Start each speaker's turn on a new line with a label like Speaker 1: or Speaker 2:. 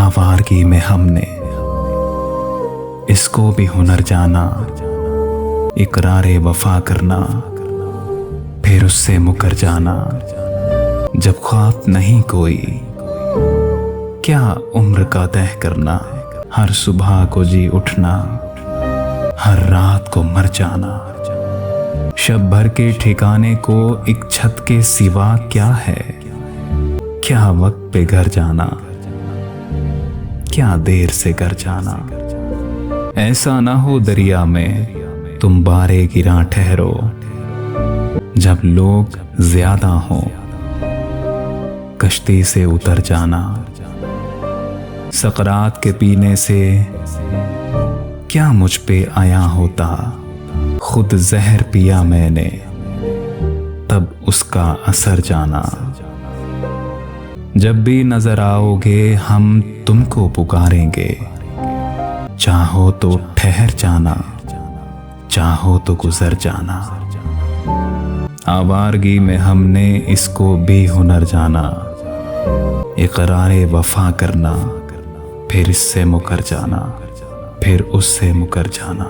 Speaker 1: आवारगी में हमने इसको भी हुनर जाना, इकरारे वफा करना फिर उससे मुकर जाना। जब ख्वाब नहीं कोई क्या उम्र का तय करना, हर सुबह को जी उठना, हर रात को मर जाना। शब भर के ठिकाने को एक छत के सिवा क्या है, क्या वक्त पे घर जाना, क्या देर से घर जाना। ऐसा ना हो दरिया में तुम बारे गिरा ठहरो, जब लोग ज्यादा हों कश्ती से उतर जाना। सकरात के पीने से क्या मुझ पे आया होता, खुद जहर पिया मैंने तब उसका असर जाना। जब भी नजर आओगे हम तुमको पुकारेंगे, चाहो तो ठहर जाना, चाहो तो गुजर जाना। आवारगी में हमने इसको भी हुनर जाना, इकरारे वफा करना फिर इससे मुकर जाना, फिर उससे मुकर जाना।